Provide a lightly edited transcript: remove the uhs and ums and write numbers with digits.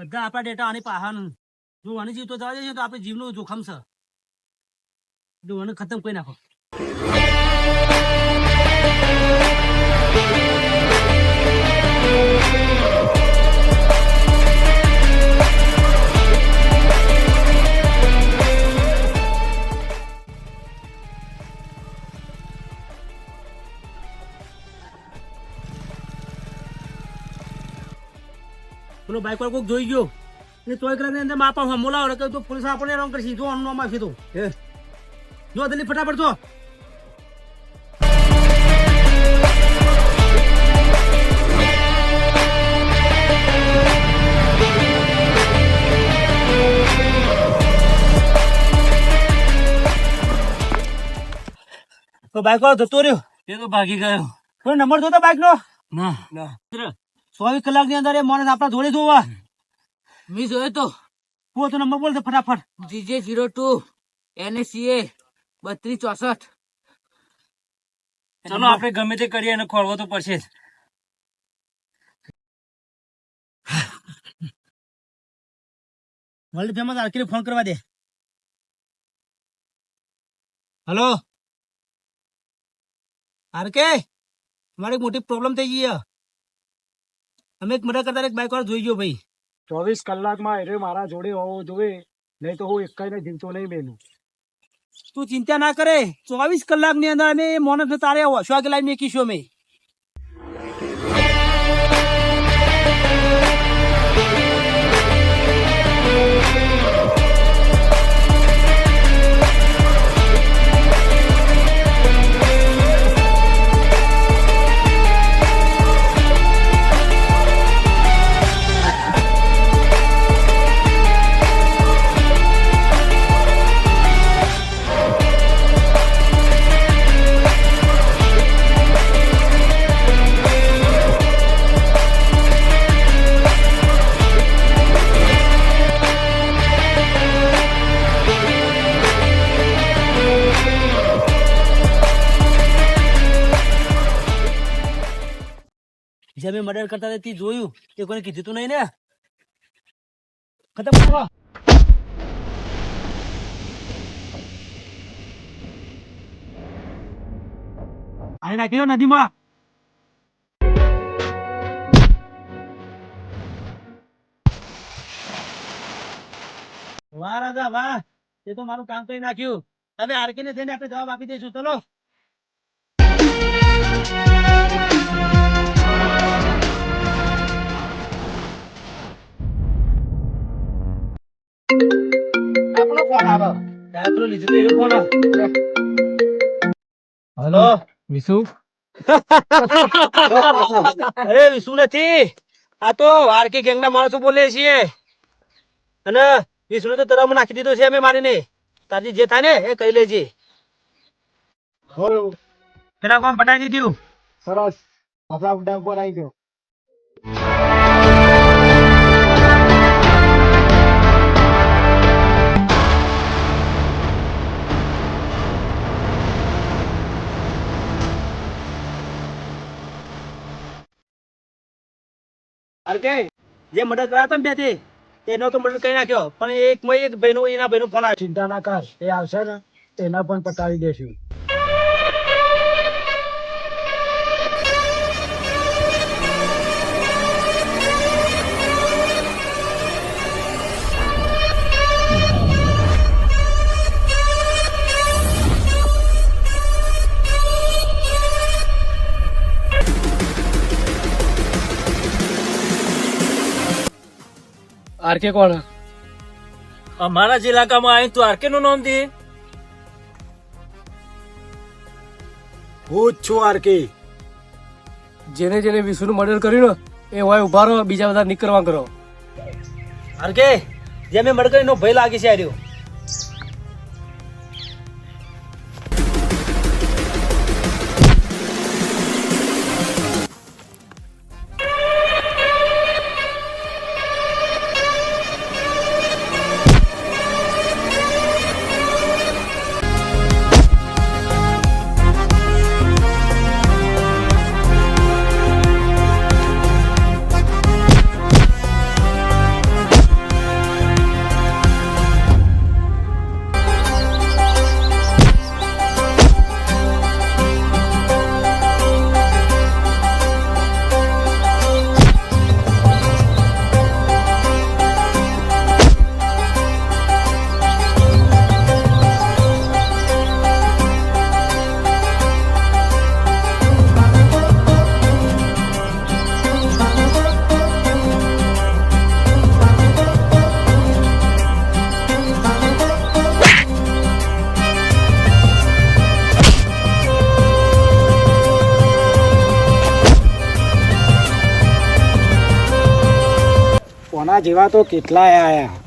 બધા આપણા ડેટા આની પાહાનું જો આને જીવ તો જવા જઈએ તો આપણે જીવનું જોખમ છે જો આને ખતમ કરી નાખો પેલો બાઈક વાળો કોઈક જોઈ ગયો એ તોય કરીને અંદર માપા મોલાવો કે તો પોલીસ આપણને રોંગ કરશે જો આનું નામ આપી દો જો જલ્દી ફટાફટ જો તો બાઈક વાળો જતો રહ્યો એ તો ભાગી ગયો કોઈ નંબર જોતો બાઈક નો ના ના 24 કલાકની અંદર એ માણસ આપણા જોડે જોવા મેં જોયો તો હું તો નંબર બોલ દે ફટાફટ GJ02 NACA 3264 ચલો આપણે ગમે તે કરીએ અને ખોળવો તો પડશે જ વર્લ્ડ ફેમસ આર્કીને ફોન કરવા દે હેલો આરકે મારે એક મોટી પ્રોબ્લેમ થઈ ગઈ અમે એક મર્ડર કરતા એક બાઈક વાળો જોઈ ગયો ભાઈ 24 કલાકમાં એ મારા જોડે હોવો જોઈએ નહીં તો હું એકને જીવતો નહીં બેનું તું ચિંતા ના કરે 24 કલાકની અંદર અમે મોનસ તારે શોખ લાવી મેકીશું અમે જે અમે મર્ડર કરતા હતા તે જોયું તે કોઈને કીધું તું નહીં ને ખતમ કરો આને નાખ્યો નદીમાં વાહ રાજા વાહ તે તો મારું કામ કરી નાખ્યું હવે આરકેને થઈને આપણે જવાબ આપી દઈશું ચલો આપણો ફોન આવે પેલો લીધું તો એનો ફોન આવે હેલો વિશુ અરે વિશુ નથી આ તો આરકે ગેંગના માણસો બોલે છીએ અને વિષ્ણુ તો તરફ નાખી દીધો છે અમે મારીને તારી જે થાય ને એ કહી લેજે પેલા કોમ પટાઈ દીધું સરસ આપણા ઉડા ઉપર આવી ગયો આરકે જે મદદ કર્યા હતા ને બે એનો તો મદદ કરી નાખ્યો પણ એક ભાઈનો એના ભાઈનો ફોન આવ્યો ચિંતા ના કર એ આવશે ને એના પણ પતાવી દેશું આરકે કોણ અમારા જ ઇલાકામાં આવી તું આરકે નું નામ દે હું જ છું આરકે જેને જેને વિષ્ણુ મર્ડર કર્યું ને એ હોય ઉભા રહો બીજા બધા નીકળવા કરો આરકે જે મેં મર્ડર કર્યો ભય લાગે છે આર્યો કોના જેવા તો કેટલાય આયા